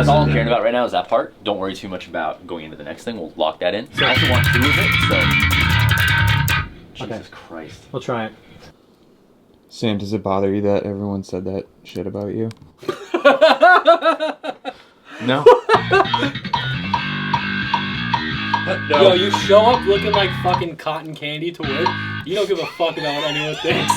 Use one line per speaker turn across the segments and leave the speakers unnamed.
That's all I'm caring about right now is that part. Don't worry too much about going into the next thing. We'll lock that in. So I also want 2 of it, so... Jesus Christ.
We'll try it.
Sam, does it bother you that everyone said that shit about you? No?
No. Yo, you show up looking like fucking cotton candy to work. You don't give a fuck about what anyone thinks.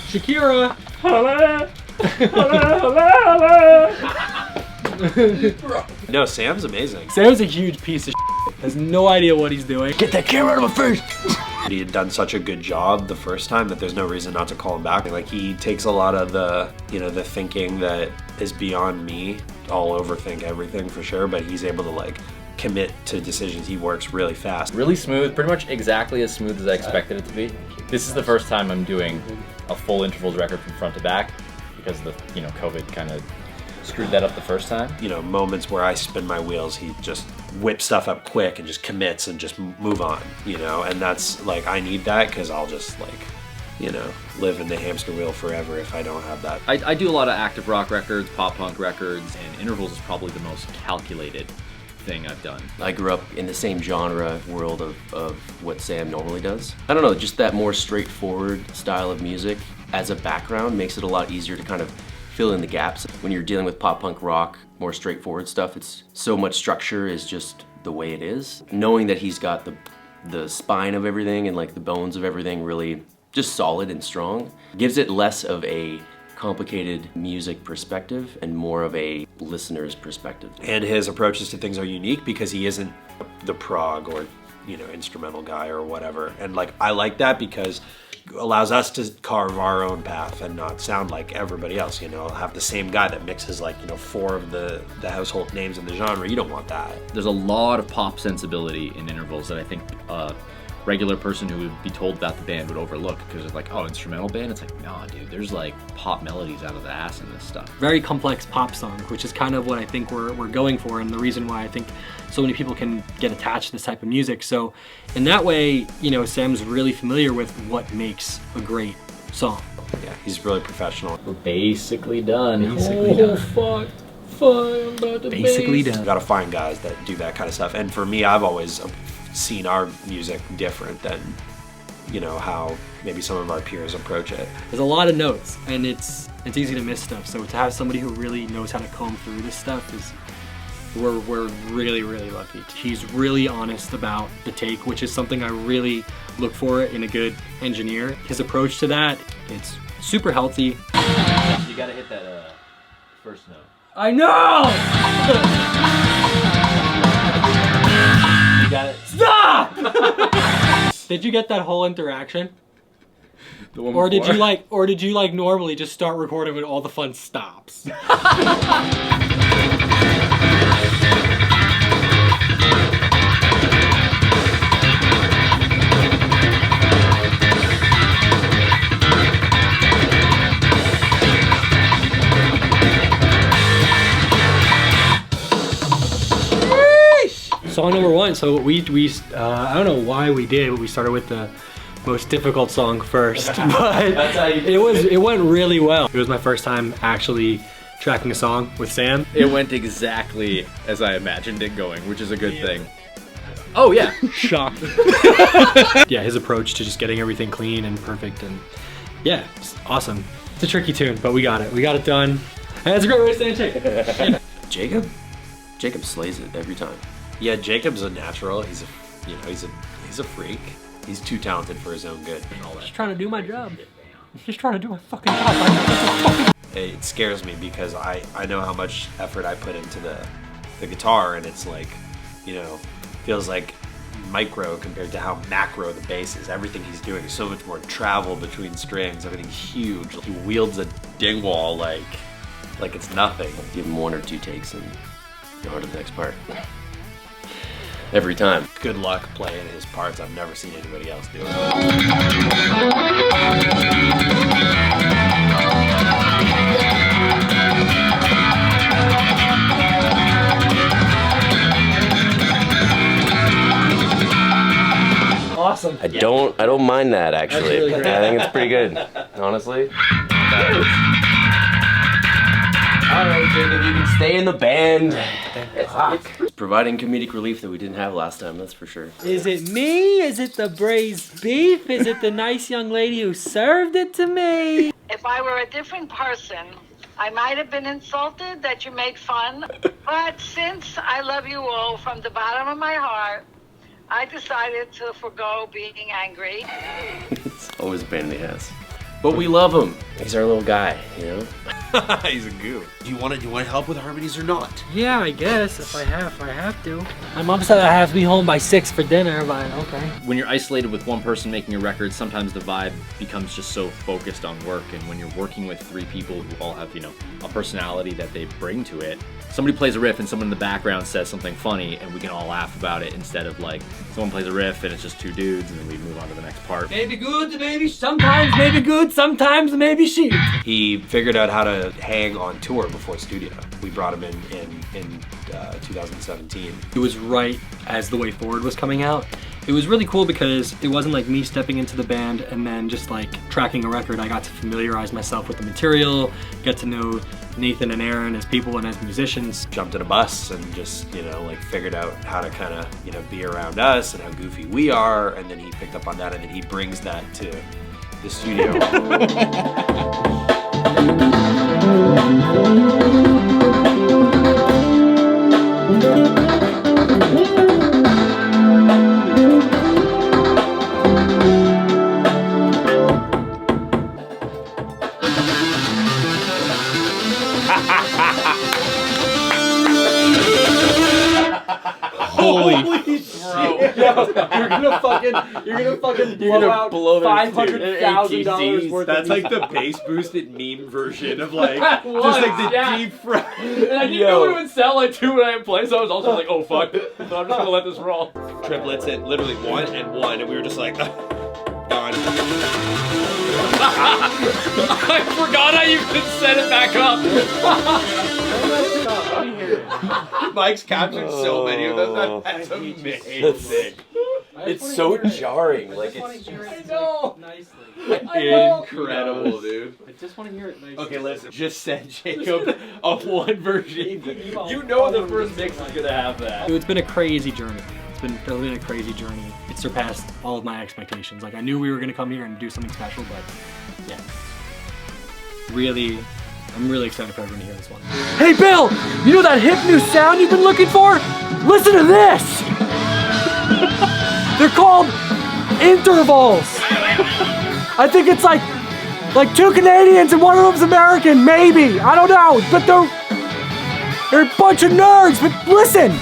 Shakira! Holla! Holla, holla.
No, Sam's amazing.
Sam's a huge piece of shit. Has no idea what he's doing.
Get that camera out of my face!
He had done such a good job the first time that there's no reason not to call him back. Like, he takes a lot of the, you know, the thinking that is beyond me. I'll overthink everything for sure, but he's able to like commit to decisions. He works really fast.
Really smooth, pretty much exactly as smooth as I expected it to be. This is the first time I'm doing a full intervals record from front to back because the, you know, COVID kind of screwed that up the first time.
You know, moments where I spin my wheels, he just whips stuff up quick and just commits and just move on, you know, and that's like, I need that because I'll just like, you know, live in the hamster wheel forever if I don't have that.
I do a lot of active rock records, pop punk records, and intervals is probably the most calculated thing I've done.
I grew up in the same genre world of what Sam normally does. I don't know, just that more straightforward style of music as a background makes it a lot easier to kind of fill in the gaps. When you're dealing with pop punk rock, more straightforward stuff, it's so much structure is just the way it is. Knowing that he's got the spine of everything and like the bones of everything really just solid and strong gives it less of a complicated music perspective and more of a listener's perspective.
And his approaches to things are unique because he isn't the prog or, you know, instrumental guy or whatever. And like, I like that because it allows us to carve our own path and not sound like everybody else, you know, have the same guy that mixes like, you know, 4 of the household names in the genre. You don't want that.
There's a lot of pop sensibility in intervals that I think regular person who would be told about the band would overlook because it's like, oh, instrumental band? It's like, nah, dude, there's like pop melodies out of the ass in this stuff.
Very complex pop song, which is kind of what I think we're going for, and the reason why I think so many people can get attached to this type of music. So in that way, you know, Sam's really familiar with what makes a great song.
Yeah, he's really professional.
We're basically done.
Fuck, I'm about to
Basically done.
You gotta find guys that do that kind of stuff. And for me, I've always seen our music different than, you know, how maybe some of our peers approach it.
There's a lot of notes, and it's easy to miss stuff. So to have somebody who really knows how to comb through this stuff is, we're really, really lucky. He's really honest about the take, which is something I really look for in a good engineer. His approach to that, it's super healthy.
You gotta hit that first note.
I know!
You got it.
Stop! Did you get that whole interaction?
The one
Or did
before?
you like normally just start recording when all the fun stops? Song number 1. So we I don't know why we did, but we started with the most difficult song first. But
That's how you
it went really well. It was my first time actually tracking a song with Sam.
It went exactly as I imagined it going, which is a good thing. Oh yeah.
Shocked. Yeah, his approach to just getting everything clean and perfect, and yeah, it's awesome. It's a tricky tune, but we got it. We got it done. And it's a great way to stay in shape.
Jacob slays it every time.
Yeah, Jacob's a natural. He's a, you know, he's a freak. He's too talented for his own good.
Just trying to do my job. Just trying to do my fucking job.
It scares me because I know how much effort I put into the guitar, and it's like, you know, feels like micro compared to how macro the bass is. Everything he's doing is so much more travel between strings. Everything's huge. He wields a dingwall like like it's nothing.
Give him 1 or 2 takes and go on to the next part. Every time.
Good luck playing his parts. I've never seen anybody else do it.
Awesome.
I don't mind that actually.
Really great.
I think it's pretty good, honestly. Alright, Jacob, you can stay in the band. It's providing comedic relief that we didn't have last time, that's for sure.
Is it me? Is it the braised beef? Is it the nice young lady who served it to me?
If I were a different person, I might have been insulted that you made fun. But since I love you all from the bottom of my heart, I decided to forgo being angry.
It's always a pain in the ass. But we love him. He's our little guy, you know?
He's a goo. Do you want to help with harmonies or not?
Yeah, I guess if I have to. I'm upset I have to be home by 6 for dinner, but okay.
When you're isolated with one person making a record, sometimes the vibe becomes just so focused on work. And when you're working with 3 people who all have, a personality that they bring to it, somebody plays a riff and someone in the background says something funny and we can all laugh about it, instead of like someone plays a riff and it's just 2 dudes and then we move on to the next part.
Maybe good, maybe sometimes maybe good, sometimes maybe shit.
He figured out how to hang on tour before studio. We brought him in 2017.
It was right as The Way Forward was coming out. It was really cool because it wasn't like me stepping into the band and then just like tracking a record. I got to familiarize myself with the material, get to know Nathan and Aaron as people and as musicians.
Jumped in a bus and just, figured out how to kind of, be around us and how goofy we are. And then he picked up on that and then he brings that to the studio.
Holy shit. You're gonna fucking blow out $500,000 worth
That's
of
like the bass boosted meme version of like
What?
just like the
Yeah.
deep fry.
And I didn't know what it would sound like too when I play, so I was also like, oh fuck. So I'm just gonna let this roll.
Triplets at literally 1 and 1 and we were just like gone.
I forgot I even set it back up.
Mike's captured so many of them. That's amazing.
It's so jarring. Like it's
I know.
Incredible, dude.
I just want to hear it nicely.
Okay, listen. Just send Jacob of one version.
You know the first mix is gonna have that.
It's been a crazy journey. It's been a crazy journey. It surpassed all of my expectations. Like I knew we were gonna come here and do something special, but yeah. I'm really excited for everyone to hear this one.
Hey Bill, you know that hip new sound you've been looking for? Listen to this. They're called intervals. I think it's like 2 Canadians and one of them's American, maybe. I don't know, but they're a bunch of nerds. But listen.